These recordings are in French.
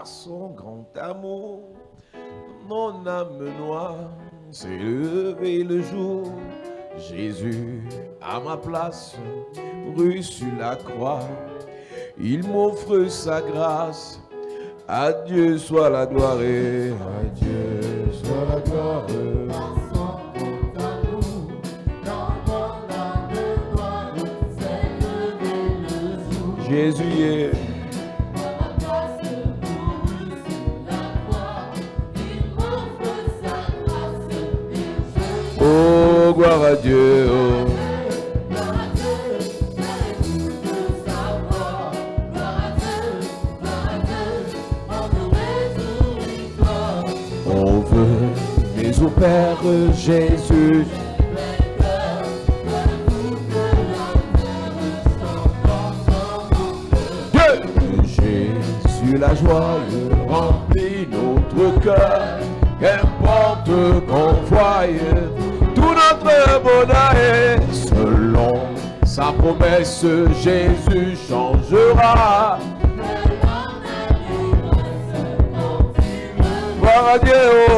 par son grand amour. Mon âme noire s'est levée le jour. Jésus, à ma place, mourut sur la croix. Il m'offre sa grâce. À Dieu soit la gloire et à Dieu soit la gloire. Jésus est oh, gloire à Dieu. Oh. On veut, mais au Père Jésus. Jésus, la joie remplit notre cœur. Qu'importe qu'on voie, tout notre bonheur selon sa promesse, Jésus changera. Gloire à Dieu. Oh.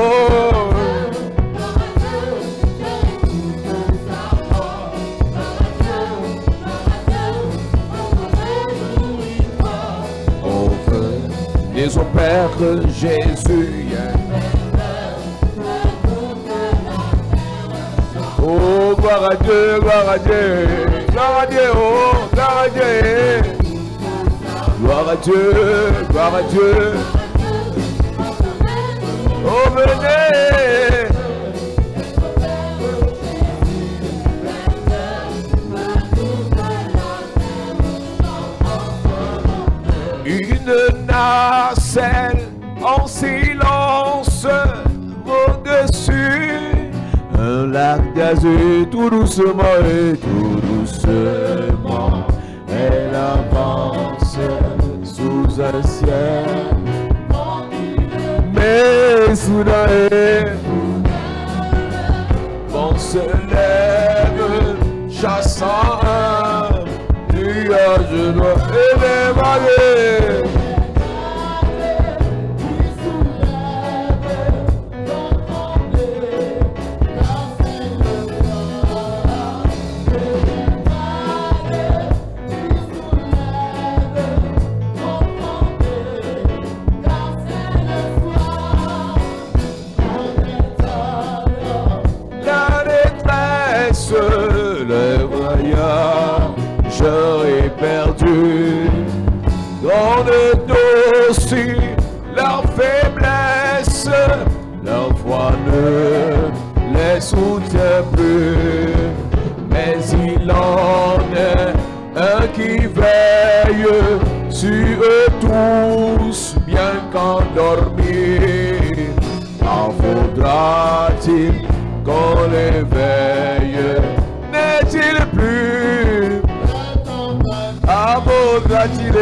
On veut des au Père Jésus. Oh, gloire à Dieu, gloire à Dieu, gloire à Dieu, oh, gloire à Dieu, gloire à Dieu, gloire à Dieu. Oh, venez. Une nacelle en silence au-dessus. Un lac d'azur tout doucement et tout doucement. Elle avance sous un ciel. Mais soudain, vent se lève, chassant un nuage noir et les vallées. Le voyageur est perdu dans le dossier, leur faiblesse, leur foi ne les soutient plus. Mais il en est un qui veille sur eux tous, bien qu'endormis. En faudra-t-il qu'on les veille? N'est-il plus? Ah, faudra-t-il?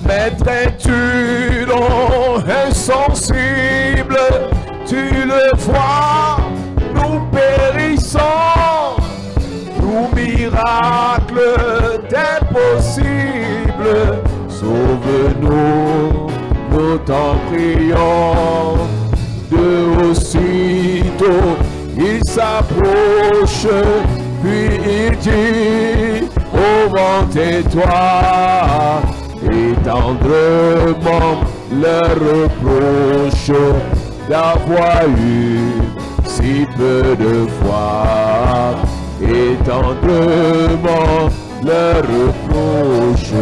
Maître, es-tu donc insensible? Tu le vois, nous périssons. Tout miracle t'est possible. Sauve-nous, nous t'en prions. De aussitôt, il s'approche, puis il dit, ô vent tais-toi, et tendrement leur reproche d'avoir eu si peu de foi. Et tendrement leur reproche.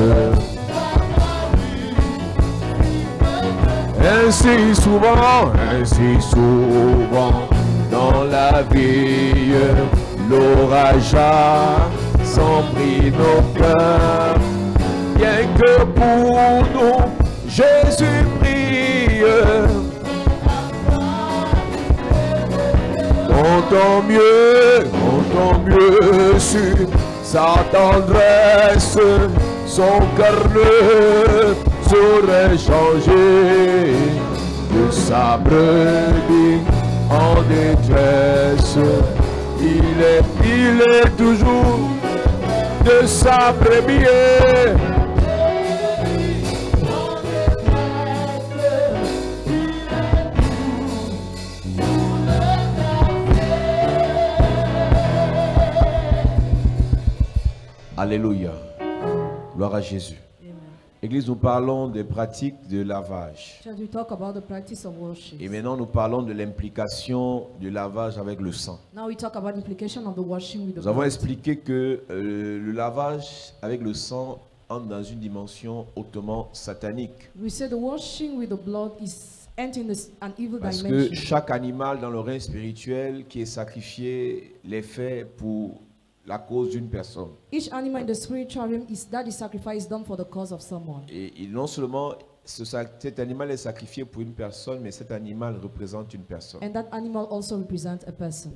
Ainsi souvent dans la vie, l'orage a sombré nos cœurs. Bien que pour nous Jésus prie, comptons mieux sur sa tendresse, son cœur ne saurait changer de sa brebis en détresse. Il est toujours de sa brebis. Alléluia. Gloire à Jésus. Amen. Église, nous parlons des pratiques de lavage. Church, we talk about the practice of washing. Et maintenant, nous parlons de l'implication du lavage avec le sang. Now we talk about the implication of the washing with the Nous avons blood. expliqué que le lavage avec le sang entre dans une dimension hautement satanique. We say the washing with the blood is entering an evil Parce que dimension. chaque animal dans le règne spirituel qui est sacrifié l'est fait pour la cause d'une personne. Each animal in the spiritual realm is sacrifice done for the cause of someone. Et non seulement cet animal est sacrifié pour une personne, mais cet animal représente une personne. And that animal also represents a person.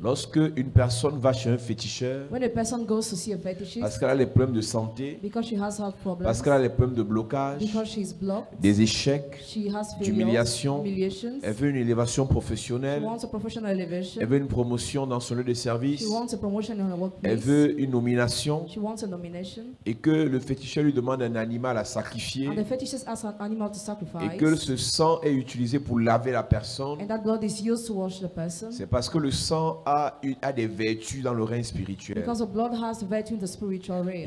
Lorsque une personne va chez un féticheur, When a person goes to see a parce fetishist, qu'elle a des problèmes de santé, because she has health problems, parce qu'elle a des problèmes de blocage, because she's blocked, des échecs, she has failures, d'humiliation, humiliations, elle veut une élévation she professionnelle, wants a professional elevation, elle veut une promotion dans son lieu de service, she wants a promotion in her elle workplace, veut une nomination, she wants a nomination, et que le féticheur lui demande un animal à sacrifier, and the fetishist asks an animal to et sacrifice, que ce sang est utilisé pour laver la personne. and that blood is used to wash the person, C'est parce que le sang a des vertus dans le règne spirituel. because the blood has virtue in the spiritual realm.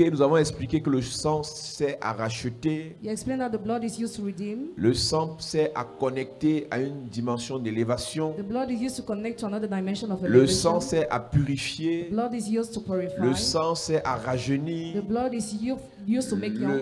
Nous avons expliqué que le sang sert à racheter, You explain that the blood is used to redeem, le sang sert à connecter à une dimension d'élévation, the blood is used to connect to another dimension of le elevation, sang sert à purifier, the blood is used to purify, le sang sert à the rajeunir, blood is used to make young,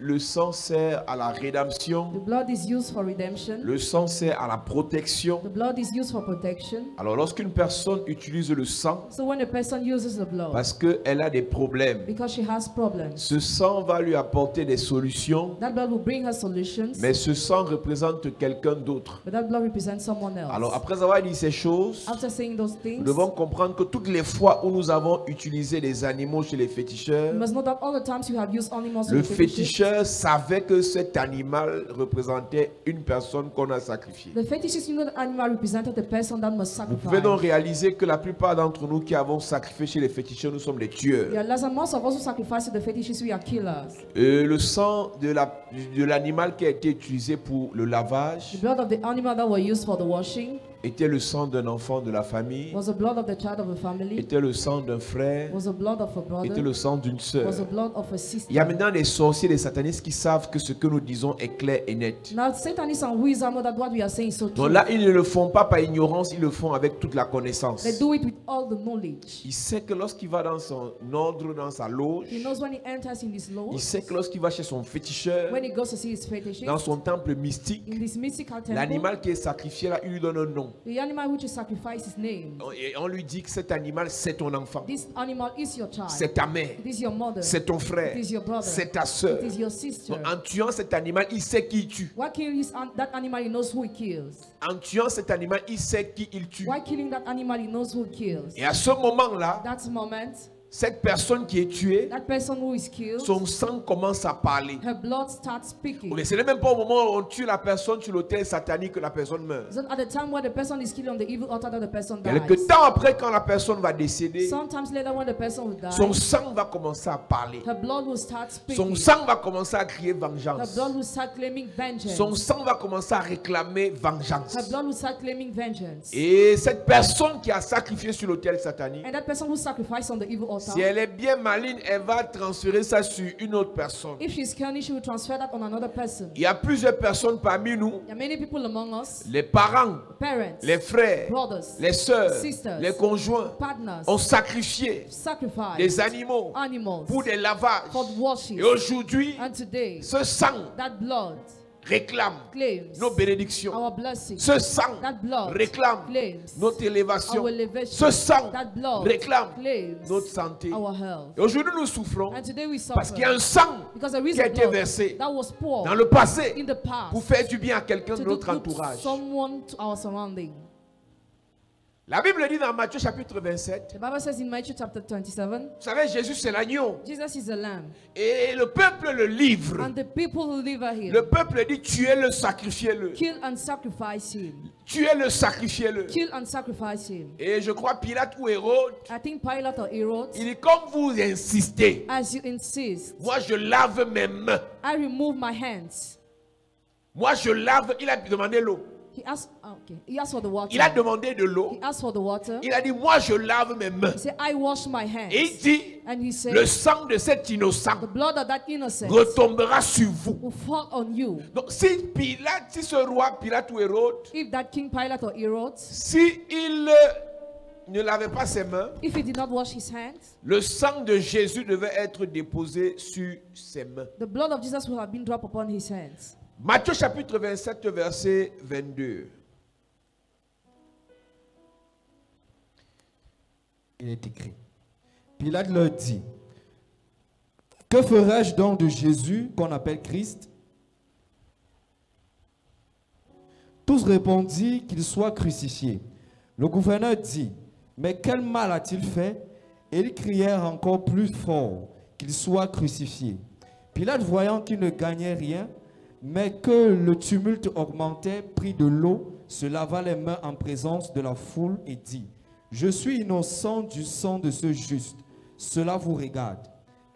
le sang sert à la the rédemption, blood is used for redemption, le sang sert à la protection. the blood is used for protection. Alors lorsqu'une personne utilise le sang So when a person uses the blood, parce qu'elle a des problèmes, because she has problems, ce sang va lui apporter des solutions, that blood will bring her solutions, mais ce sang représente quelqu'un d'autre. but that blood represents someone else. Alors après avoir dit ces choses, After saying those things, nous devons comprendre que toutes les fois où nous avons utilisé des animaux chez les féticheurs, you must know that all the times you have used animals le in the fetishes, féticheur savait que cet animal représentait une personne qu'on a sacrifiée. the fetishes knew that animal represented the person that must Vous pouvez donc sacrifice. réaliser que la plupart d'entre nous qui avons sacrifié chez les féticheurs, nous sommes des tueurs. Yeah, less and most of us who sacrifice to the fetishes, we are killers. Le sang de l'animal qui a été utilisé pour le lavage The blood of the animal that were used for the washing était le sang d'un enfant de la famille, was the blood of the child of a family, était le sang d'un frère, was the blood of a était brother, le sang d'une sœur. was the blood of a sister. Il y a maintenant des sorciers, des satanistes qui savent que ce que nous disons est clair et net. Now, Satanists and wizards know that what we are saying is so Donc true. là, ils ne le font pas par ignorance, ils le font avec toute la connaissance. They do it with all the knowledge. Il sait que lorsqu'il va dans son ordre, dans sa loge, He knows when he enters in his il law, sait que lorsqu'il va chez son féticheur, when he goes to see his fetishes, dans son temple mystique, in this mystical temple, l'animal qui est sacrifié là, il lui donne un nom. the animal which is sacrificed his name. Et on lui dit que cet animal, c'est ton enfant, This animal is your child. c'est ta mère, It is your mother. c'est ton frère, It is your brother. c'est ta soeur. It is your sister. En tuant cet animal, il sait qui il tue. Why killing that animal? He knows who he kills. En tuant cet animal, il sait qui il tue. Why killing that animal? He knows who he kills. Et à ce moment-là, That moment, cette personne qui est tuée, that person who is killed, son sang commence à parler. her blood starts speaking. Mais ce n'est même pas au moment où on tue la personne sur l'autel satanique que la personne meurt. It's not at the time where the person is killed on the evil altar that the person Quelque dies. temps après, quand la personne va décéder, Sometimes later when the person will son die, sang va commencer à parler. her blood will start Son speaking. sang va commencer à crier Her vengeance. blood will start claiming Son vengeance. sang va commencer à réclamer vengeance. Her blood will start claiming vengeance. Et cette personne qui a sacrifié sur l'autel satanique, And that person who sacrificed on the evil altar, si elle est bien maligne, elle va transférer ça sur une autre personne. if she's cunning, she will transfer that on another person. Il y a plusieurs personnes parmi nous, There are many people among us, les parents, parents, les frères, brothers, les sœurs, sisters, les conjoints, partners, ont sacrifié sacrifice des animaux animals pour des lavages. for washing. Et aujourd'hui, And today, ce sang that blood réclame claims nos bénédictions. our blessing. Ce sang That blood réclame claims notre élévation. our elevation. Ce sang That blood réclame claims notre santé. our health. Et aujourd'hui, nous souffrons And today we parce suffer qu'il y a un sang because there is qui a a été blood versé that was poured dans le passé in the past pour faire du bien à quelqu'un to de do notre good to entourage. someone to our surrounding. La Bible dit dans Matthieu chapitre 27, The Bible says in Matthew chapter 27, vous savez, Jésus c'est l'agneau. Jesus is the lamb. Et le peuple le livre. And the people who live here, Le peuple dit tuez-le, sacrifiez-le. kill and sacrifice him. Tuez-le, sacrifiez-le. Kill and sacrifice him. Et je crois Pilate ou Hérode, I think Pilate or Herod, il dit comme vous insistez, as you insist, moi je lave mes mains. I remove my hands. Moi je lave, il a demandé l'eau. He asked, he asked for the water. Il a demandé de l'eau. He asked for the water. Il a dit moi je lave mes mains. He said, I wash my hands. Et il dit And he said, le sang de cet innocent the blood of that innocent retombera sur vous. will fall on you. Donc si Pilate, si ce roi Pilate ou Hérode, If that King Pilate or Herod, si il ne lavait pas ses mains, if he did not wash his hands, le sang de Jésus devait être déposé sur ses mains. the blood of Jesus would have been dropped upon his hands. Matthieu chapitre 27 verset 22. Il est écrit. Pilate leur dit, que ferai-je donc de Jésus qu'on appelle Christ? Tous répondirent qu'il soit crucifié. Le gouverneur dit, mais quel mal a-t-il fait? Et ils crièrent encore plus fort qu'il soit crucifié. Pilate, voyant qu'il ne gagnait rien, mais que le tumulte augmentait, prit de l'eau, se lava les mains en présence de la foule et dit, je suis innocent du sang de ce juste, cela vous regarde.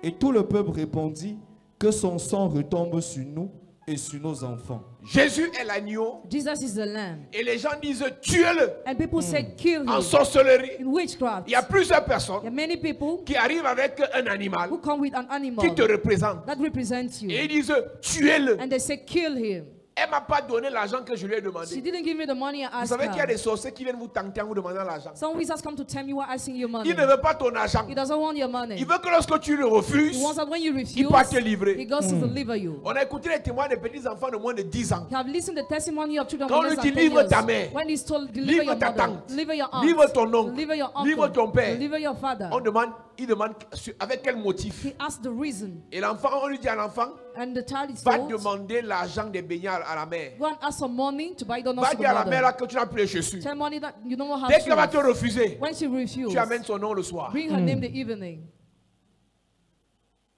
Et tout le peuple répondit, que son sang retombe sur nous et sur nos enfants. Jésus est l'agneau Jesus is the lamb. et les gens disent tuez-le. And people say, kill En him. sorcellerie, In witchcraft, il y a plusieurs there personnes are many people qui arrivent avec un animal who come with an animal qui te représente that represents you. et ils disent tuez-le. And they say, kill him. Elle m'a pas donné l'argent que je lui ai She demandé. didn't give me the money I Vous asked savez qu'il y a her. des sorciers qui viennent vous tenter en vous demandant l'argent. Some wizards come to tell me we're asking you money. Il ne veut pas ton argent. He doesn't want your money. Il veut que lorsque tu le refuses, He wants that when you il refuse, part te he livrer. goes to deliver you. On a écouté les témoins des petits enfants de moins de 10 ans. You have listened to the testimony of children Quand of on less lui than dit 10 livre years. ta mère, When he's told, deliver livre your ta mother, tante, deliver your aunt, livre ton oncle, deliver your uncle, livre ton père. deliver your father. Il demande avec quel motif. He asked the reason. Et l'enfant, on lui dit à l'enfant, And the child is va told, demander l'argent des beignets à la mère. go and ask some money to buy donuts Va to the dire à la mère mother. là que tu n'as plus les chaussures. Tell money that you don't have Dès qu'elle va te shoes. refuser, When she refuses, tu amènes son nom le soir. bring her name the evening.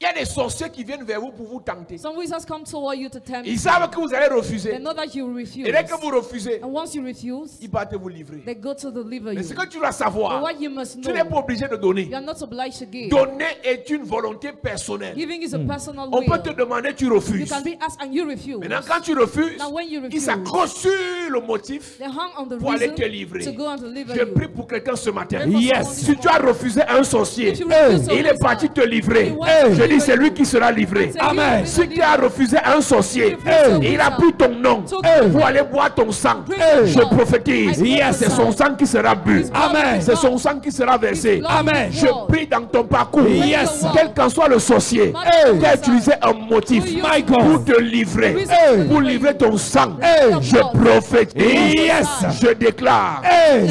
Il y a des sorciers qui viennent vers vous pour vous tenter. Some wizards come toward you to tempt Ils you. savent que vous allez They refuser. know that you refuse. Et dès que vous refusez, And once you refuse, ils partent vous livrer. they go to deliver Mais you. ce que tu dois But savoir, what you must tu n'es pas know, obligé de donner. you are not obliged to give. Donner est une volonté personnelle. Giving is a personal On peut will. te demander, tu You refuses. can be asked and you refuse. Maintenant, quand tu refuses, Now when you ils refuse, s'accrochent sur le motif they hung on the pour aller reason te livrer. to go and deliver Je prie you. pour quelqu'un ce matin. Pray for Yes. someone Si this tu as morning. refusé un sorcier, If you refuse a et il est wizard, parti te livrer, he wants to je dis deliver c'est lui you. qui sera livré. And say, you will be Si tu delivered. as refusé un sorcier, If you refuse a et il a wizard, pris ton nom took pour your aller boire ton sang, Drink your je blood. prophétise, I prophesy. c'est son sang qui sera bu. His blood will be C'est son poured. sang qui sera versé. His blood will be Je poured. prie dans ton parcours, Yes. quel qu'en soit le sorcier, Hey. qui a utilisé un motif Who My used God. to pour te livrer, Reason to pour deliver livrer you. ton sang. Hey. Je prophétise, Yes. je déclare,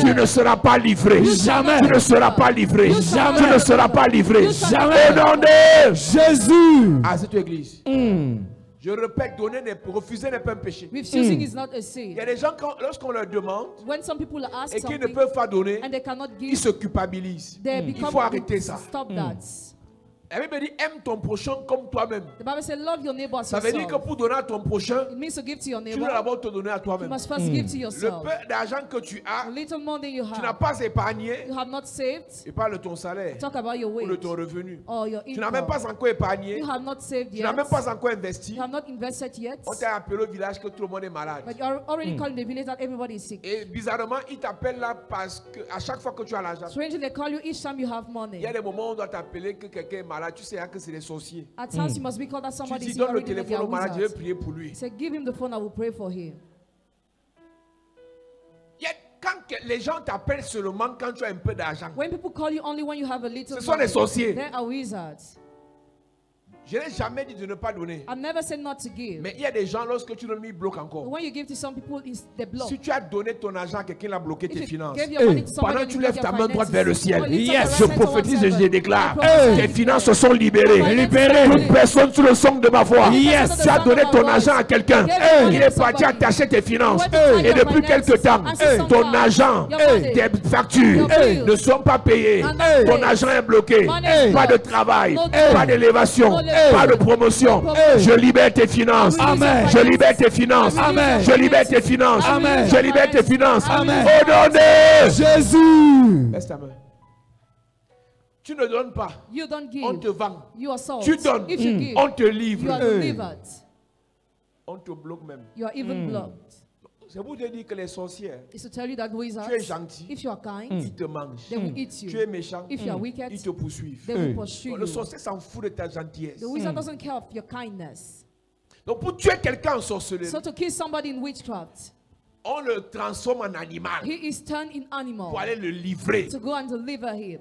tu ne seras pas livré. Jamais. Tu ne seras pas livré. Jamais. Tu ne seras pas livré. Jamais. Au nom de Jésus. à cette église. Je répète, refuser n'est pas un péché. Refusing is not a Il sin. y a des gens, lorsqu'on leur demande When some people ask et qu'ils ne something peuvent pas donner, and they cannot ils give, se culpabilisent. they Il become faut arrêter ça. Stop that. La Bible dit aime ton prochain comme toi-même. The Bible says, love your neighbor as Ça veut dire que yourself. pour donner à ton prochain, It means to give to your tu neighbor. dois d'abord te donner à You toi-même. must first give to Le yourself. peu d'argent que tu as, The little money you tu n'as have, pas épargné. you have not saved. Et parle de ton salaire Talk about your ou de wage ton revenu. or your Tu n'as même income. pas encore épargné. You have not saved Tu n'as yet. même pas encore investi. You have not invested yet. On t'a appelé au village que tout le monde est malade. But you are already calling the village that everybody is sick. Et bizarrement, ils t'appellent là parce que à chaque fois que tu as l'argent, Strangely, they call you each time you have il money. y a des moments où on doit t'appeler que quelqu'un est malade. Tu sais que c'est des sorciers. At times, you must be called that Tu somebody dis is donne le already know they téléphone are au malade, je vais wizards. prier pour lui. Say, give him the phone, I will pray for him. Les gens t'appellent seulement quand tu as un peu d'argent. When people call you only when you have a little Ce sont des money, sorciers. they are wizards. Je n'ai jamais dit de ne pas donner. I've never said not to give. Mais il y a des gens, lorsque tu donnes, ils bloquent But encore. when you give to some people, they block. Si tu as donné ton argent, quelqu'un a bloqué If tes you finances. gave your money to somebody Pendant and que tu you lèves block ta your main droite finances, vers le ciel, oh, lift up your je right hand prophétise et towards je heaven. déclare, I prophesy tes and finances declare. sont libérées. Libérées. Toute personne sous le son de ma voix, Yes. tu as donné ton argent à quelqu'un, Yes. il est parti attacher tes finances. Yes. Et depuis quelque temps, Yes. ton argent, Yes. tes factures Yes. ne sont pas payées. Yes. Ton argent est bloqué. Yes. Pas de travail, No pas d'élévation, Yes. pas de promotion. Yes. Je libère tes finances. Amen. Je libère tes finances. Amen. Je libère tes finances. Amen. Je libère tes finances. Amen. Au nom de Jésus. Laisse ta main. Tu ne donnes pas. You don't give. On te vend. You are sold. Tu donnes. If you give, On te you are livre. delivered. On te bloque même. You are even blocked. C'est pour te dire que les sorcières, It's to tell you that wizards, tu es gentil, if you are kind, ils te mangent. they will eat Tu you. es méchant, If you are wicked, ils te poursuivent. they will pursue Le you. sorcier s'en fout de ta gentillesse. The wizard doesn't care of your kindness. Donc pour tuer quelqu'un en sorcellerie, So to kill somebody in witchcraft, on le transforme en animal he is turned in animal pour aller le livrer. to go and deliver him.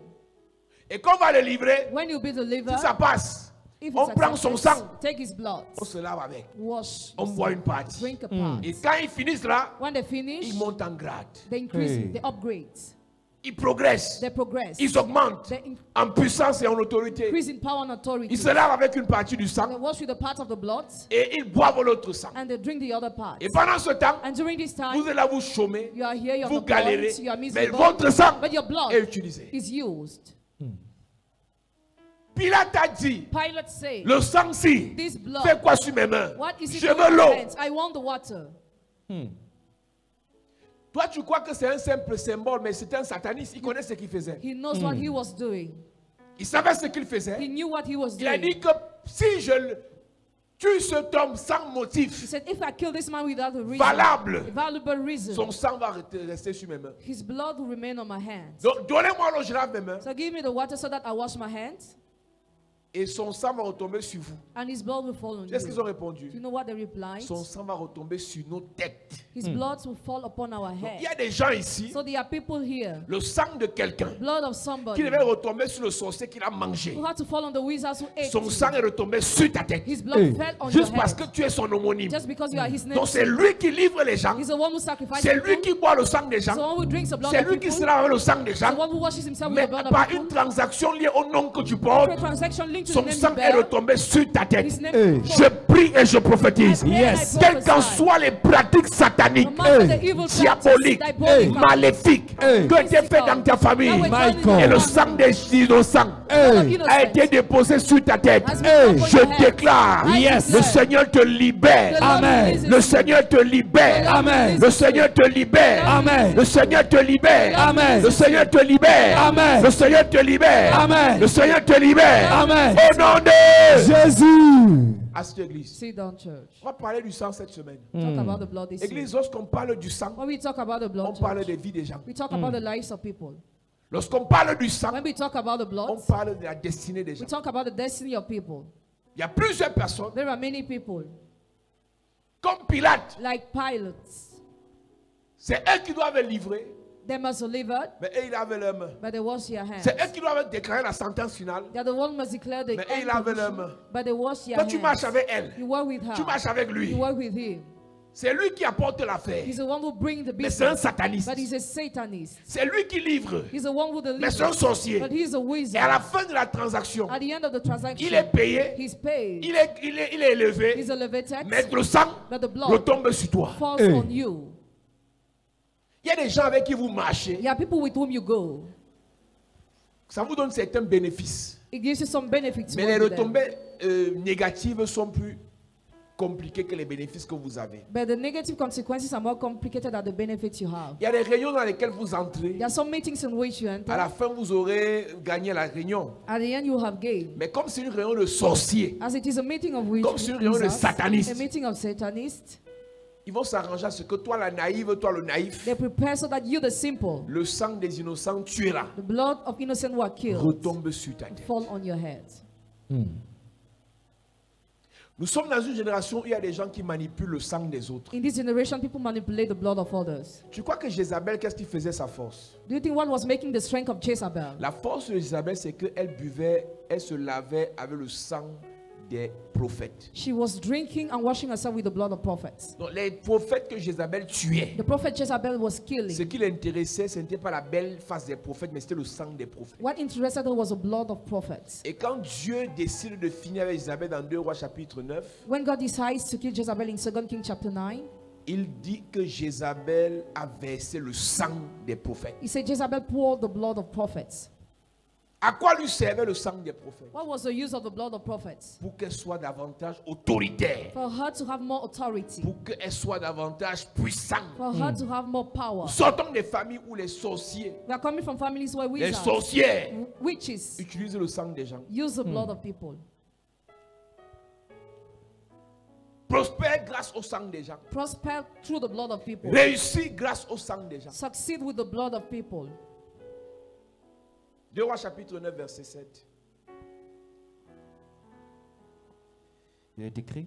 Et quand on va le livrer, When you be delivered, si ça passe, if on it's prend son accepted, sang, take his blood, on se lave avec. wash, On boit une partie. drink a part. Et quand ils finissent là, When they finish, ils montent en grade. they increase, Hey. they upgrade, Ils progressent. they progress, Ils augmentent they en puissance et en autorité. increase in power and authority. Ils se lavent avec une partie du They sang wash with a part of the blood et ils boivent l'autre sang. and they drink the other part. Et pendant ce temps, And during this time, vous êtes là, vous chômez, you are here, you vous have the galérez, blood, you are mais miserable, votre sang but your blood est utilisé. is used. Pilate a dit, Pilate said, le sang-ci, this blood, fais quoi sur mes mains? what is it Je in veux your l'eau. hands? I want the water. Toi, tu crois que c'est un simple symbole, mais c'était un sataniste. Il connaît ce qu'il faisait. He knows what he was doing. Il savait ce qu'il He faisait. knew what he was Il a doing. dit que si je tue cet homme sans He motif said, if I kill this man without a reason, valable, a valuable reason, son sang va rester sur mes mains. his blood will remain on my hands. Donc, donnez-moi l'eau, je lave mes mains. So give me the water so that I wash my hands, Et son sang va retomber sur vous. and his blood will fall on Qu'est-ce qu'ils ont you. répondu? Do you know what they replied? Son sang va retomber sur nos têtes. His blood will fall upon our Il y head. a des gens ici, So there are people here, le sang de quelqu'un blood of qui somebody, devait retomber sur le sorcier qu'il a mangé. who had to fall on the wizards who ate Son him. sang est retombé sur ta tête. His blood Hey. fell on your Juste parce que head. tu es son homonyme. Just because you are his name. Donc c'est lui qui livre les gens. He's the one who sacrifices C'est lui people. qui boit le sang des He's the gens. one who drinks the blood C'est of lui qui people. sera avec le sang des The gens. one who washes himself with Mais the blood par of une people. transaction liée au nom que tu Through a portes, transaction linked to the son name sang you est bear, retombé sur ta tête. his name Hey. will Je fall. prie et je prophétise. I pray and I Quelles qu'en prophesy. soient les pratiques sataniques, No matter the evil diaboliques, practices, diabolical, maléfiques, Hey. que tu as fait dans ta famille, that were done in Michael. et your le family, sang des innocents blood of Hey. a innocents, été déposé sur ta tête. has been upon Je your head. déclare, I Yes. le declare, Seigneur te libère. the Lord Amen. releases Le you. Seigneur te libère. Amen. Le Seigneur te libère. Amen. Le Seigneur te libère. Amen. Le Seigneur te libère. Amen. Le Seigneur te libère. Amen. Le Seigneur te libère. Amen. Au nom de Jésus. à cette église. Sit down, church. On va parler du sang cette semaine. Talk about the blood this year. Église, lorsqu'on parle du sang, When we talk about the on blood, parle church, des vies des gens. we talk about the lives of people. Lorsqu'on parle du sang, When we talk about the blood, on parle de la destinée des we gens. talk about the destiny of people. Il y a plusieurs personnes, There are many people, comme Pilate, like pilots. c'est eux qui doivent livrer, They must deliver, mais eux, ils lavent leurs mains. but they wash their hands. C'est eux qui doivent déclarer la sentence finale, They are the one who must declare the mais eux, ils lavent leurs end, mains. but they wash their Toi, tu marches hands. avec elle, You work with tu her. marches avec lui. You work with him. C'est lui qui apporte l'affaire, He's the one who brings the mais c'est un business, sataniste. but he's a Satanist. C'est lui qui livre, He's the one who mais c'est un delivers, sorcier. but he's a Et à la wizard. fin de la transaction, At the end of the transaction, il est payé, he's paid. il est élevé, He's elevated, mais le sang but the blood retombe sur toi. falls Hey. on you. Il y a des gens avec qui vous marchez, There are people with whom you go. ça vous donne certains bénéfices. It gives you some benefits. Mais les with them. retombées négatives sont plus compliquées que les bénéfices que vous avez. But the negative consequences are more complicated than the benefits you have. Il y a des réunions dans lesquelles vous entrez. There are some meetings in which you enter. À la fin, vous aurez gagné la réunion. At the end, you have gained. Mais comme c'est une réunion de sorciers, As it is a meeting of Comme c'est une réunion de wizards, satanistes. a meeting of Satanists, ils vont s'arranger à ce que toi, la naïve, toi, le naïf, they prepare so that you, the simple, le sang des innocents tuera, the blood of innocent who are killed, retombe sur ta tête. fall on your head. Nous sommes dans une génération où il y a des gens qui manipulent le sang des autres. In this generation, people manipulate the blood of others. Tu crois que Jézabel, qu'est-ce qui faisait sa force? Do you think what was making the strength of Jezebel? La force de Jézabel, c'est qu'elle buvait, elle se lavait avec le sang des prophètes. She was drinking and washing herself with the blood of prophets. Donc les prophètes que Jézabel tuait, The prophet Jezebel was ce killing. qui l'intéressait, ce n'était pas la belle face des prophètes, mais c'était le sang des prophètes. What interested her was the blood of prophets. Et quand Dieu décide de finir avec Jézabel dans 2 Rois chapitre 9, When God decides to kill Jezebel in 2 Kings chapter 9, il dit que Jézabel a versé le sang des prophètes. he said Jezebel poured the blood of prophets. À quoi lui servait le sang des prophètes? What was the use of the blood of prophets? Pour qu'elle soit davantage autoritaire, For her to have more authority. pour qu'elle soit davantage puissante. For her to have more power. Sortons des familles où les sorciers, We are coming from families where les wizards, sorcières witches utilisent le sang des gens. use the blood of people. Prospère grâce au sang des gens. Prosper through the blood of people. Réussit grâce au sang des gens. Succeed with the blood of people. 2 Rois chapitre 9 verset 7. Il est écrit: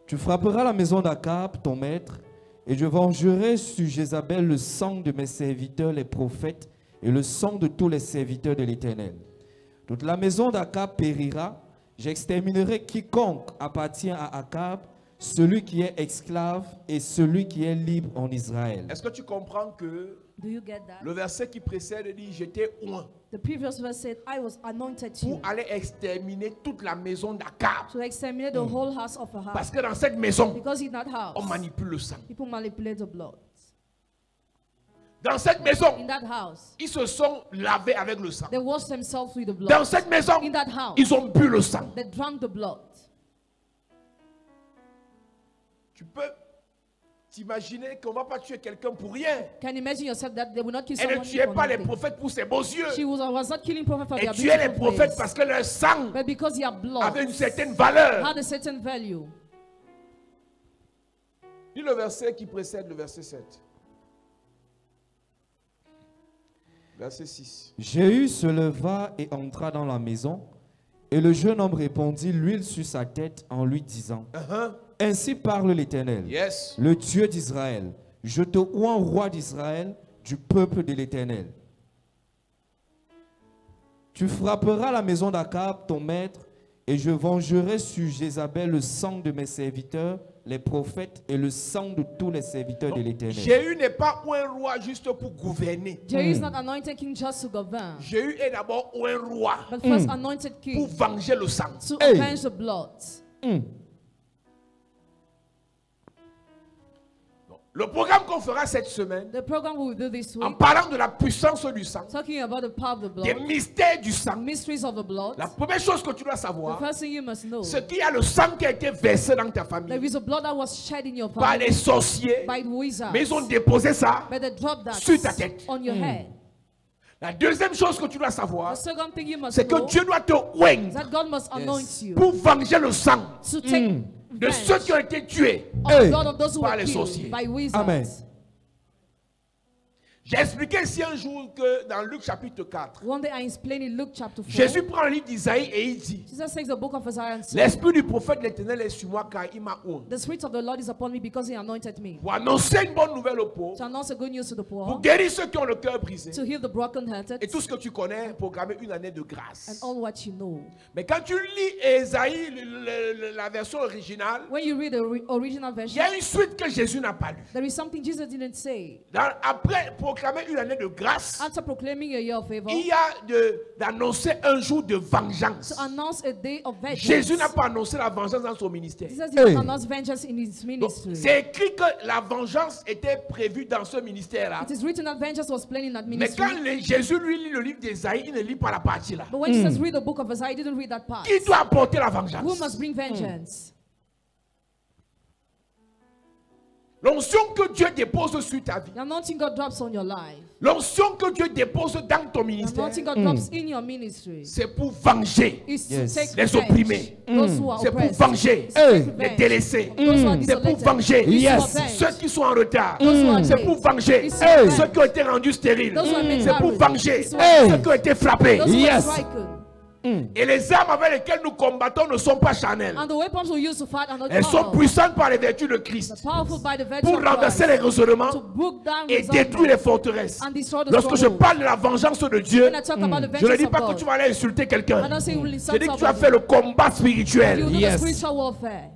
Tu frapperas la maison d'Akab, ton maître, et je vengerai sur Jézabel le sang de mes serviteurs, les prophètes, et le sang de tous les serviteurs de l'Éternel. Toute la maison d'Akab périra. J'exterminerai quiconque appartient à Akab, celui qui est esclave et celui qui est libre en Israël. Est-ce que tu comprends que Do you get that? le verset qui précède dit j'étais oint The previous verse said, I was anointed to pour aller exterminer toute la maison d'Akab. to exterminate the whole house of Ahab. Parce que dans cette maison, Because in that on house, manipule le sang. people manipulate the blood. Dans cette maison, In that house, ils se sont lavés avec le sang. they washed themselves with the Dans blood. cette maison, In that house, ils ont bu le sang. they drank the blood. Tu peux t'imaginer qu'on ne va pas tuer quelqu'un pour rien. Can you imagine yourself that they will not kill Elle ne someone tuait for pas les nothing? prophètes pour ses beaux yeux. She was not killing prophets for Elle their tuait les beautiful prophètes face, parce que leur sang but because their blood avait une certaine valeur. had a certain value. Lis le verset qui précède le verset 7. Verset 6. Jéhu se leva et entra dans la maison, et le jeune homme répandit l'huile sur sa tête en lui disant: Ainsi parle l'Éternel, Yes. le Dieu d'Israël. Je te oins roi d'Israël, du peuple de l'Éternel. Tu frapperas la maison d'Akab, ton maître, et je vengerai sur Jézabel le sang de mes serviteurs, les prophètes, et le sang de tous les serviteurs de l'Éternel. Jéhu n'est pas un roi juste pour gouverner. Jehu is not anointed king just to govern, Jéhu est d'abord un roi but first anointed pour king venger le sang. to Hey. avenge the blood. Le programme qu'on fera cette semaine, The program we will do this en week, parlant de la puissance du sang, talking about the power of the des blood, mystères du sang, mysteries of the blood. la première chose que tu dois The savoir, first thing you must know, c'est qu'il y a le sang qui a été versé dans ta there famille is a blood that was shed in your par family les sorciers, by the wizards, mais ils ont déposé ça. but they dropped that sur ta tête. on your head. La deuxième chose que tu dois The savoir, second thing you must c'est que know Dieu doit te is oindre that God must anoint you pour venger le sang to take de revenge ceux qui ont été tués. of the blood of those who par were les sorciers. killed by wizards. Amen. J'ai expliqué ici un jour que dans Luc chapitre 4, One day I explained in Luke chapter 4. Jésus prend le livre d'Isaïe et il dit: Jesus takes the book of Isaiah and says, L'esprit du prophète de l'Éternel est sur moi car il m'a oint the Spirit of the Lord is upon me because he anointed me pour annoncer une bonne nouvelle aux to pauvres, announce the good news to the pour poor, guérir ceux qui ont le cœur brisé. to heal the brokenhearted, Et tout ce que tu connais, programmer une année de and grâce. all what you know. Mais quand tu lis Esaïe, la version originale, When you read the original il version, y a une suite que Jésus n'a pas lue. there is something Jesus didn't say. Après proclamer une année de grâce, After proclaiming a year of favor, il y a d'annoncer un jour de vengeance. to announce a day of vengeance. Jésus n'a pas annoncé la vengeance dans son ministère. Jesus did not announce vengeance in his Donc, ministry. c'est écrit que la vengeance était prévue dans ce ministère-là. It is written that vengeance was plain in that Mais ministry. quand Jésus lui lit le livre d'Ésaïe, il ne lit pas la partie là. But when Jesus read the book of Isaiah, he didn't read that part. Qui doit apporter la Who vengeance? must bring vengeance? L'onction que Dieu dépose sur ta vie. The anointing God drops on your life. L'onction que Dieu dépose dans ton The ministère. anointing God drops in your ministry. C'est pour venger Is to Yes. take les revenge. opprimés. Those who are C'est pour oppressed. venger Is to take les revenge. délaissés. Those who are C'est pour desolated. venger Is to Yes. avenge. ceux qui sont en retard. Those who are C'est late. pour venger Is to avenge. ceux qui ont été rendus stériles. Those who are made C'est pour barren. venger Is to avenge. ceux qui ont été frappés. Those who are Yes. stricken. Et les armes avec lesquelles nous combattons ne sont pas charnelles. And the weapons we use to fight are not Elles sont carnal, puissantes par les vertus de Christ. but powerful by the virtue Pour of renverser les Christ, raisonnements to break down et détruire les forteresses. and destroy the Lorsque je strongholds. parle de la vengeance de Dieu, When I talk about the je ne vengeance dis of pas que God, tu vas aller insulter quelqu'un. I don't say you will Je insult dis que tu as somebody. fait le combat You spirituel. do the spiritual warfare.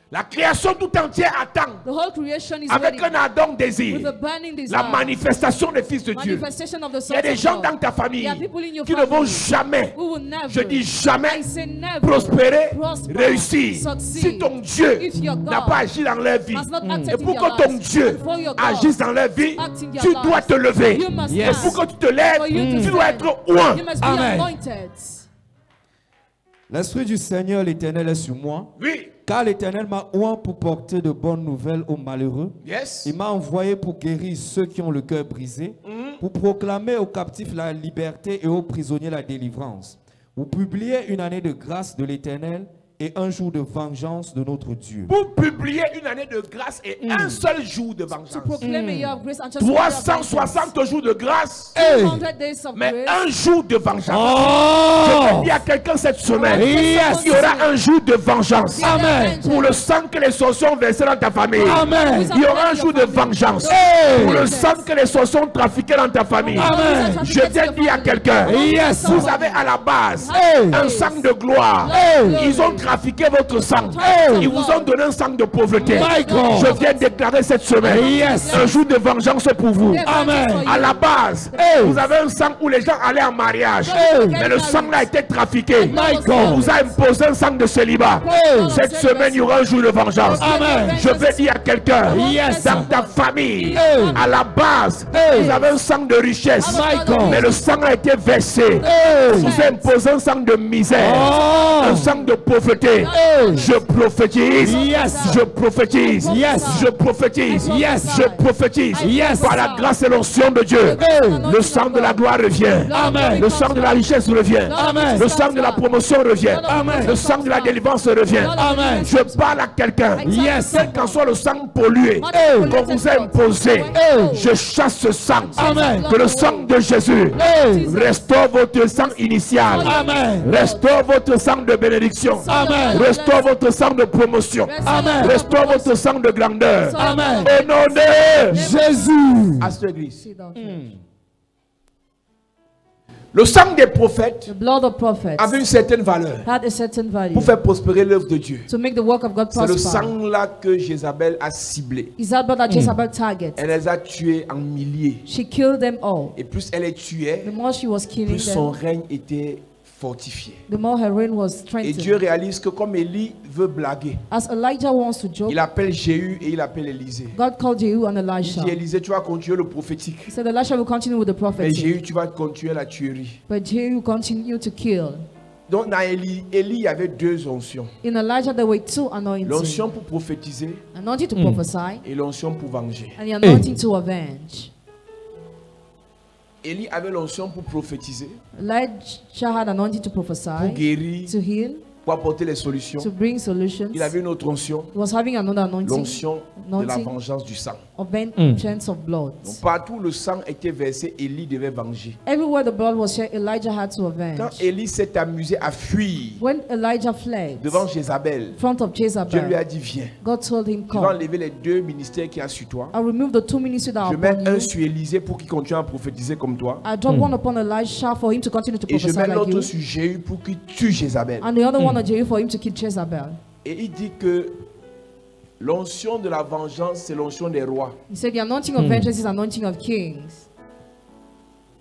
La création tout entière attend The whole creation is avec ready un ardent with désir a burning la desire. manifestation des fils de Dieu. Manifestation of the Il y sons a des of gens God. dans ta famille There are people in your qui ne vont family jamais, who will never, je dis jamais, I say never, prospérer, prosper, réussir succeed, si ton Dieu if your God n'a pas agi dans leur vie. has not acted Et in pour their que ton lives. Dieu And for your God agisse dans leur vie, act in their tu lives, dois te lever. you must Et stand. pour que tu te lèves, For you to tu dois stand. être oint. You must be Amen. anointed. L'Esprit du Seigneur l'Éternel est sur moi, Oui. car l'Éternel m'a oint pour porter de bonnes nouvelles aux malheureux. Yes. Il m'a envoyé pour guérir ceux qui ont le cœur brisé, pour proclamer aux captifs la liberté et aux prisonniers la délivrance, pour publier une année de grâce de l'Éternel et un jour de vengeance de notre Dieu. Pour publier une année de grâce et un seul jour de To vengeance. proclaim a year of grace and just a year of vengeance. 360 jours de grâce, 200 days of mais grace. un jour de vengeance. Je dis à quelqu'un cette semaine, Yes. il y aura un jour de vengeance. Amen. Pour le sang que les sorciers ont versé dans ta famille. Amen. Il y aura un jour de vengeance. Pour le sang que les sorciers ont trafiqué dans ta famille. Amen. Je viens dire à quelqu'un, Yes. vous avez à la base Hey. un sang de gloire. Ils ont trafiqué votre sang. Ils vous ont donné un sang de pauvreté. My God. Je viens déclarer cette semaine Yes. un jour de vengeance pour vous. Amen. À la base, vous avez un sang où les gens allaient en mariage. Mais le sang là a été trafiqué. My God. On vous a imposé un sang de célibat. Cette semaine, il y aura un jour de vengeance. Amen. Je vais dire à quelqu'un, Yes. dans ta famille, Hey. à la base, Hey. vous avez un sang de richesse. My God. Mais le sang a été versé. On vous a imposé un sang de misère. Un sang de pauvreté. Je prophétise. Yes. Je prophétise. Yes. Je prophétise. Yes. Je prophétise. Yes. Par la grâce et l'onction de Dieu. Le sang de la gloire revient. Amen. Le sang de la richesse revient. Amen. Le sang de la promotion revient. Amen. Le sang de la délivrance revient. Amen. Je parle à quelqu'un. Yes. Quel qu'en soit le sang pollué qu'on vous a imposé, je chasse ce sang. Amen. Que le sang de Jésus restaure votre sang initial. Amen. Restaure votre sang de bénédiction. Amen. Restaure votre sang de promotion. Amen. Restaure votre sang de grandeur. Amen. Au nom de Jésus. à cette église. Sit down. Le sang des prophètes The blood of prophets avait une certaine valeur had a certain value pour faire prospérer l'œuvre de Dieu. to make the work of God C'est le prosper. sang-là que Jézabel a ciblé. Is that blood that Jezebel target? Elle les a tués en milliers. She killed them all. Et plus elle les tuait, The more she was killing plus son them, règne était fortifié. the more her reign was Et Dieu strengthened. réalise que comme Élie veut blaguer, As Elijah wants to joke, il appelle Jéhu et il appelle Élisée. God called Jehu and Il Elisha. dit Élisée, tu vas continuer le prophétique. He said Elisha will continue with the Mais prophecy, Jéhu, tu vas continuer la tuerie. but Jehu will continue to kill. Donc dans Élie, il y avait deux onctions. In Elijah, there were two anointings: L'onction pour prophétiser anointing to prophesy et l'onction pour venger. and the anointing to avenge. Élie avait l'onction pour prophétiser, Elijah had anointing to pour prophesy, guérir, to heal, pour apporter les solutions. to bring solutions. Il avait une autre onction, He was having another anointing l'onction de la Anointing. vengeance du sang. of vengeance of blood. Donc partout où le sang était versé, Élie devait venger. Everywhere the blood was shed, Elijah had to Quand avenge. Élie s'est amusé à fuir When Elijah fled devant Jézabel, in front of Dieu lui Jezebel, a dit viens, God told him, tu vas come. enlever les deux ministères qu'il y a sur toi. I'll remove the two ministries that are Je mets upon un you. sur Élisée pour qu'il continue à prophétiser comme toi. I drop one upon Elisha for him to continue to Et je prophesy mets like l'autre you. sur Jéhu pour qu'il tue Jézabel. And the other one on Jehu for him to kill Jezebel. Et il dit que l'onction de la vengeance, c'est l'onction des rois. He said the anointing of vengeance is anointing of kings.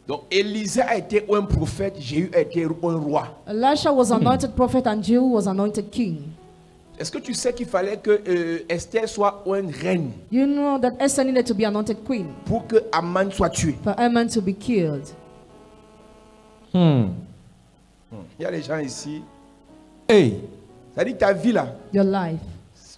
Donc Élisée a été un prophète, Jéhu a été un roi. Elisha was anointed prophet and Jehu was anointed king. Est-ce que tu sais qu'il fallait que Esther soit une reine You know that Esther needed to be anointed queen pour que Aman soit tué? for Haman to be killed. Il y a des gens ici, Hey. c'est-à-dire ta vie là, Your life.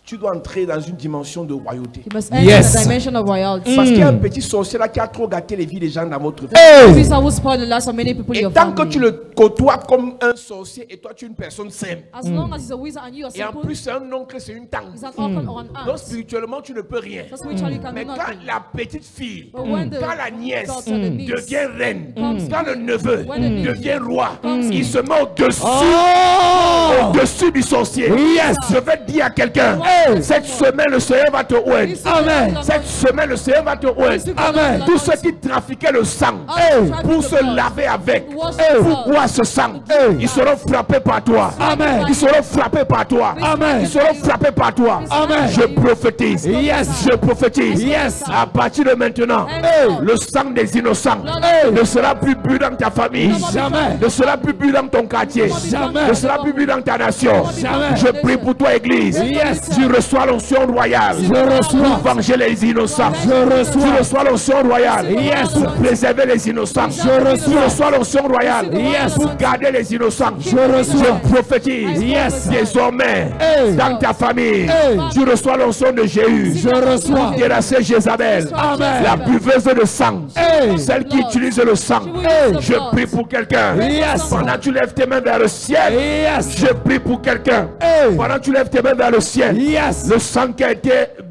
tu dois entrer dans une dimension de royauté. You must enter Yes. the dimension of royalty. Parce qu'il y a un petit sorcier là qui a trop gâté les vies des gens dans votre vie. These are who spoil the lives of many people in Et your tant que tu family. le côtoie comme un sorcier et toi tu es une personne simple. As long as he's a wizard and you are Et en simple, plus c'est un oncle, c'est une tante. he's an uncle or an aunt. Donc spirituellement tu ne peux rien. So spiritually you can Mais do quand nothing. la petite fille, But when the quand la nièce daughter, the niece, devient reine, becomes quand le queen, neveu when the niece devient roi, becomes il king, se met au-dessus. Oh! Au-dessus du sorcier. Yes. Je vais dire à quelqu'un, Hey. cette semaine le Seigneur va te oindre. This Amen. is Cette semaine le Seigneur va te oindre. Amen. Tous ceux qui trafiquaient le sang Hey. pour se laver avec, Wash pour yourself. boire ce sang, Hey. ils seront frappés par toi. Amen. Ils seront frappés par toi. Amen. Ils seront frappés par toi. Amen. Je prophétise. Yes. Je prophétise. Yes. À partir de maintenant, Hey. le sang des innocents Hey. ne sera plus bu dans ta famille. Jamais. Ne sera plus bu dans ton quartier. Jamais. Ne sera plus bu dans ta nation. Jamais. Je prie pour toi, Église. Yes. Tu reçois l'onction royale. Je reçois. Pour venger les innocents. Je reçois. Tu reçois l'onction royale. Yes. Pour préserver les innocents. Je Tu reçois l'onction royale. Yes. Pour garder les innocents. Je reçois. Je prophétise. Yes. Désormais, Hey. dans ta famille, Hey. tu reçois l'onction de Jéhu. Je reçois. Pour terrasser Jézabel. Amen. La buveuse de sang. Hey. Celle qui utilise le sang. Hey. Je prie pour quelqu'un. Yes. Pendant que tu lèves tes mains vers le ciel. Yes. Je prie pour quelqu'un. Hey. Pendant que tu lèves tes mains vers le ciel. Yes. Le sang qui a été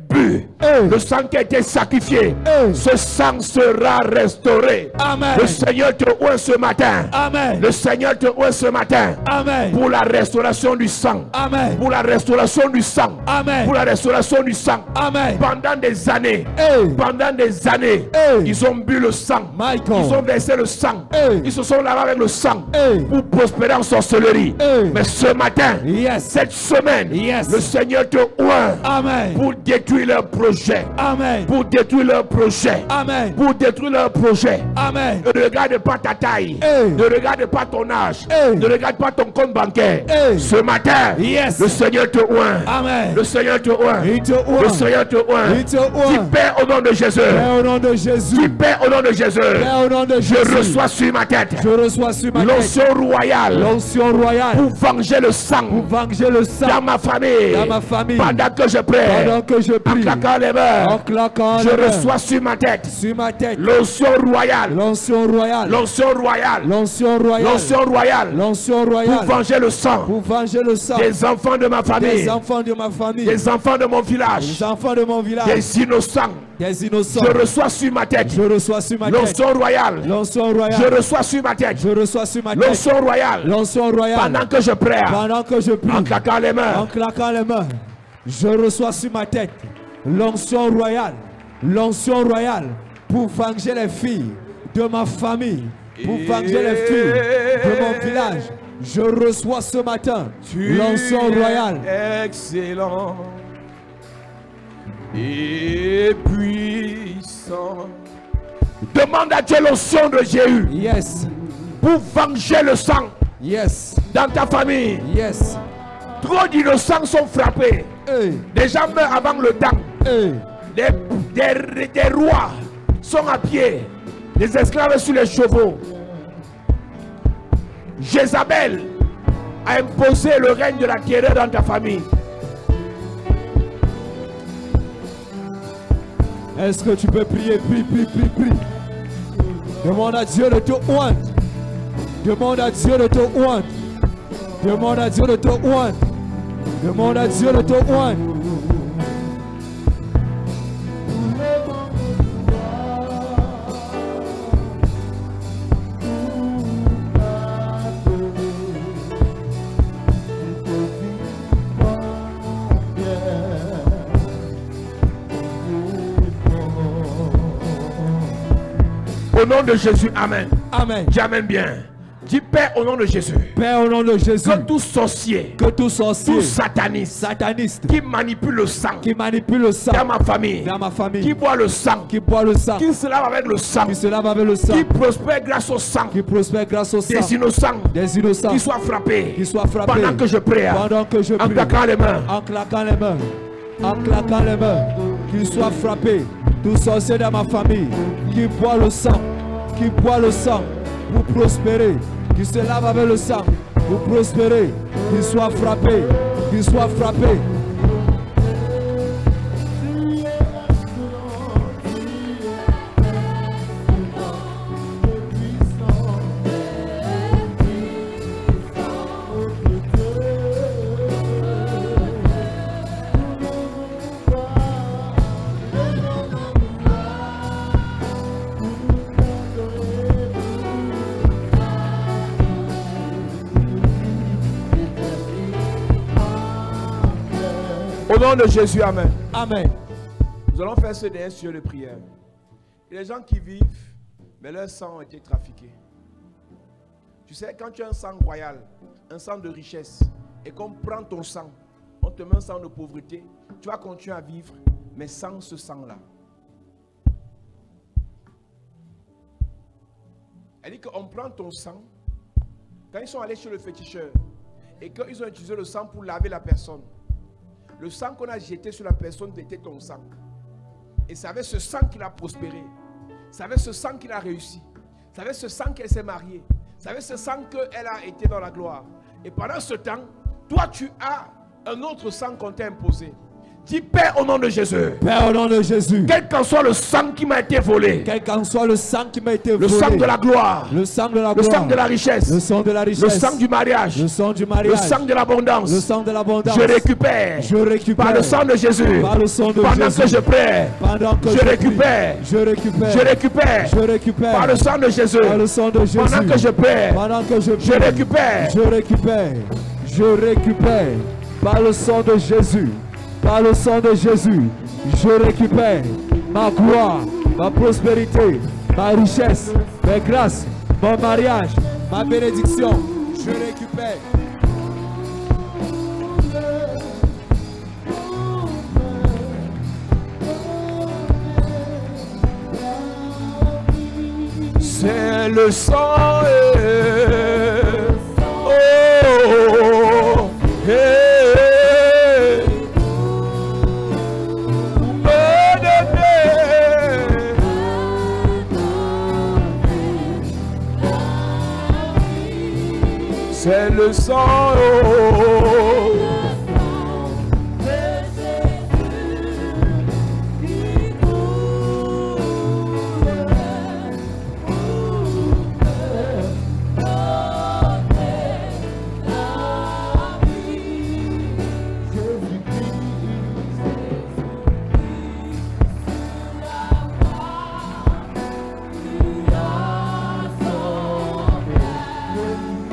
bu. Hey. Le sang qui a été sacrifié. Hey. Ce sang sera restauré. Amen. Le Seigneur te oint ce matin. Amen. Le Seigneur te oint ce matin. Amen. Pour la restauration du sang. Amen. Pour la restauration du sang. Amen. Pour la restauration du sang. Amen. Pendant des années. Hey. Pendant des années. Hey. Ils ont bu le sang. My God. Ils ont versé le sang. Hey. Ils se sont lavés avec le sang. Hey. Pour prospérer en sorcellerie. Hey. Mais ce matin. Yes. Cette semaine. Yes. Le Seigneur te oint. Amen. Pour détruire leur projet. Amen. Pour détruire leur projet. Amen. Pour détruire leur projet. Amen. Ne regarde pas ta taille. Hey. Ne regarde pas ton âge. Hey. Ne regarde pas ton compte bancaire. Hey. Ce matin, Yes. le Seigneur te oint. Amen. Le Seigneur te oint. Il te Le oint. Seigneur te oint. Il te oint. Dis Père au nom de Jésus. Père, au nom de Jésus. Dis Père au nom de Jésus. Père, au nom de Je Jésus. reçois sur ma tête Je reçois sur ma tête l'onction royale l'onction royale pour venger le sang pour venger le sang dans ma famille. dans ma famille. Pendant que je prie, Pendant que je en prie, claquant les mains, en claquant je les mains, reçois sur ma tête sur ma tête l'onction royale. l'onction royale. L'onction royale. L'onction royale. L'onction royale. L'onction Pour royale. venger le sang Pour venger le sang des enfants de ma famille, des enfants de ma famille, des enfants de mon village, des enfants de mon village, des innocents. des innocents. Je reçois sur ma tête Je reçois sur ma tête l'onction royale. l'onction Je royale. reçois sur ma tête Je reçois sur ma tête l'onction royale. l'onction royale. Pendant que je prie, Pendant que je prie, en claquant les en mains, claquant les mains, je reçois sur ma tête l'onction royale. L'onction royale pour venger les filles de ma famille, pour venger les filles de mon village. Je reçois ce matin l'onction royale. excellent et puissant. Demande à Dieu l'onction de Jéhu Yes, pour venger le sang yes, dans ta famille. yes. Trop d'innocents sont frappés. Hey, Des gens meurent avant le temps. hey. Des rois sont à pied. Des esclaves sur les chevaux. Jézabel a imposé le règne de la terreur dans ta famille. Est-ce que tu peux prier? Prie, prie, prie, prie. Demande à Dieu de te oindre. Demande à Dieu de te oindre. Demande à Dieu de te oindre. Demande à Dieu de te oindre. Au nom de Jésus, Amen. Amen. J'amène bien. Dis Père au nom de Jésus. Père, au nom de Jésus, Que tout sorcier, que tout sorcier, tout sataniste sataniste qui manipule le sang qui manipule le sang dans ma famille, dans ma famille, qui boit le sang, qui boit le sang, qui se lave avec le sang, qui se lave avec le sang, qui prospère grâce au sang qui prospère grâce au sang des innocents, des innocents, qui soient frappés qui soient frappés pendant que je prie, pendant que je en prie, claquant les mains. en claquant les mains, en claquant les mains, qu'ils soient frappés, tout sorcier dans ma famille, qui boit le sang pour prospérer, qui se lave avec le sang pour prospérer, qu'ils soient frappés, qu'ils soient frappés. Au nom de Jésus, amen. Amen. Nous allons faire ce dernier sujet de prière. Il y a des gens qui vivent, mais leur sang a été trafiqué. Tu sais, quand tu as un sang royal, un sang de richesse, et qu'on prend ton sang, on te met un sang de pauvreté, tu vas continuer à vivre, mais sans ce sang-là. Elle dit qu'on prend ton sang, quand ils sont allés chez le féticheur, et qu'ils ont utilisé le sang pour laver la personne, le sang qu'on a jeté sur la personne était ton sang. Et c'est avec ce sang qu'il a prospéré. C'est avec ce sang qu'il a réussi. C'est avec ce sang qu'elle s'est mariée. C'est avec ce sang qu'elle a été dans la gloire. Et pendant ce temps, toi tu as un autre sang qu'on t'a imposé. Dis Père au nom de Jésus. Père au nom de Jésus. Quel qu'en soit le sang qui m'a été volé. Quel qu'en soit le sang qui m'a été volé. Le sang de la gloire. Le sang de la gloire. Le sang de la richesse. Le sang de la richesse. Le sang du mariage. Le sang du mariage. Le sang de l'abondance. Le sang de l'abondance. Je récupère. Je récupère. Par le sang de Jésus. Par le sang de Pendant Jésus. que je prie. Pendant que je récupère. Je récupère. Je récupère. Je récupère. Par le sang de Jésus. Par le sang de Jésus. Pendant que je prie. Pendant que je prie. Je récupère. Je récupère. Je récupère. Par le sang de Jésus. Par le sang de Jésus, je récupère ma gloire, ma prospérité, ma richesse, mes grâces, mon mariage, ma bénédiction. Je récupère. C'est le sang. C'est le sang.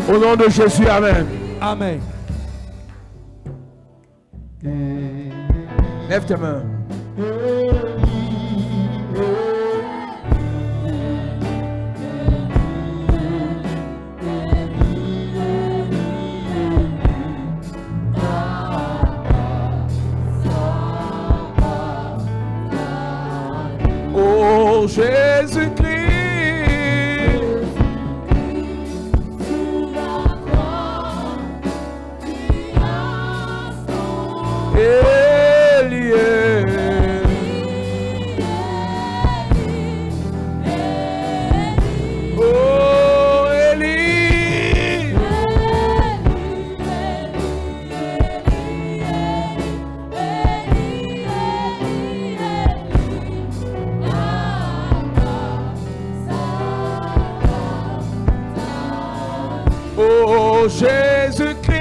Au nom de Jésus, amen. Amen. Lève tes mains. Oh Jésus-Christ. Oh Jésus-Christ,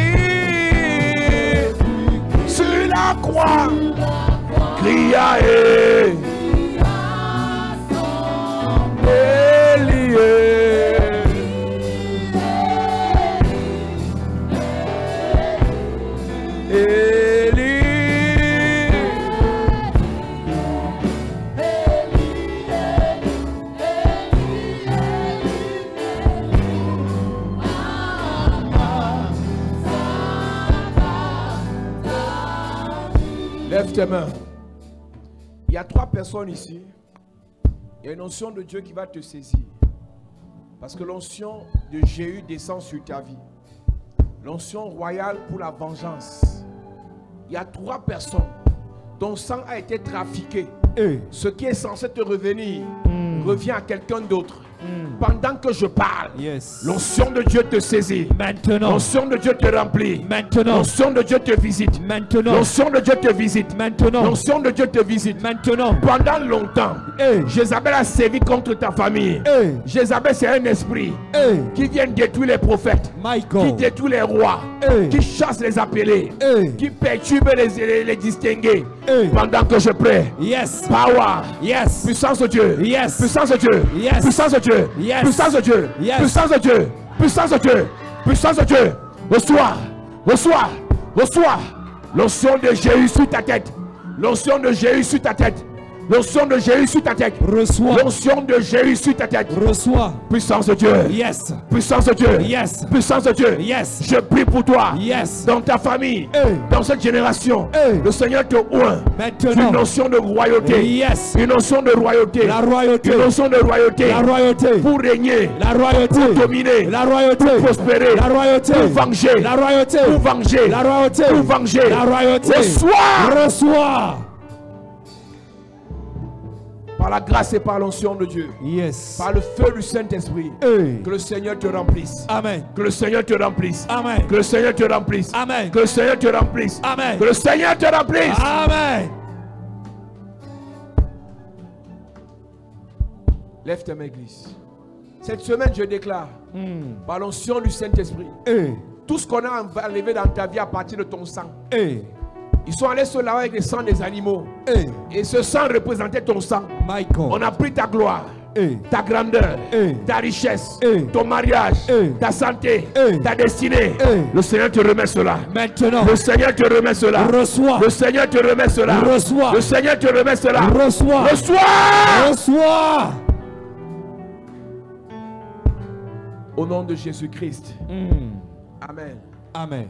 sur la croix, cria et Lève tes mains. Il y a 3 personnes ici. Il y a une onction de Dieu qui va te saisir. Parce que l'onction de Jéhu descend sur ta vie. L'onction royale pour la vengeance. Il y a 3 personnes. Ton sang a été trafiqué. Ce qui est censé te revenir revient à quelqu'un d'autre. Pendant que je parle, l'onction de Dieu te saisit. Maintenant. L'onction de Dieu te remplit. Maintenant. L'onction de Dieu te visite. Maintenant. L'onction de Dieu te visite. Maintenant. L'onction de Dieu te visite. Maintenant. Pendant longtemps, Jézabel a sévi contre ta famille. Jézabel, c'est un esprit qui vient détruire les prophètes, qui détruit les rois, qui chasse les appelés, qui perturbe les distingués. Pendant que je prie, power, puissance de Dieu, puissance de Dieu, puissance de Dieu, puissance de Dieu, puissance de Dieu, puissance de Dieu, puissance de Dieu. Reçois, reçois, reçois, L'onction de Jésus sur ta tête. L'onction de Jésus sur ta tête. L'onction de Jésus sur ta tête. Reçois. L'onction de Jésus sur ta tête. Reçois. Puissance de Dieu. Yes. Puissance de Dieu. Yes. Puissance de Dieu. Yes. Je prie pour toi. Yes. Dans ta famille. Hey. Dans cette génération. Hey. Le Seigneur te oint. Maintenant. Une notion de royauté. Yes. Une notion de royauté. La royauté. Une notion de royauté. La royauté. Pour régner. La royauté. Pour dominer. La royauté. Pour prospérer. La royauté. Pour venger. La royauté. Pour venger. La royauté. Pour venger. La royauté. Reçois. Reçois. Par la grâce et par l'onction de Dieu. Yes. Par le feu du Saint-Esprit. Hey. Que le Seigneur te remplisse. Amen. Que le Seigneur te remplisse. Amen. Que le Seigneur te remplisse. Amen. Que le Seigneur te remplisse. Amen. Que le Seigneur te remplisse. Amen. Lève tes mains, Église. Cette semaine, je déclare, par l'onction du Saint-Esprit, Hey. tout ce qu'on a enlevé dans ta vie à partir de ton sang, Hey. ils sont allés se laver avec le sang des animaux. Hey. Et ce sang représentait ton sang. My God. On a pris ta gloire, Hey. ta grandeur, Hey. ta richesse, Hey. ton mariage, Hey. ta santé, Hey. ta destinée. Hey. Le Seigneur te remet cela. Maintenant. Le Seigneur te remet cela. Reçois. Le Seigneur te remet cela. Reçois. Le Seigneur te remet cela. Reçois. Reçois. Reçois. Au nom de Jésus-Christ. Amen. Amen.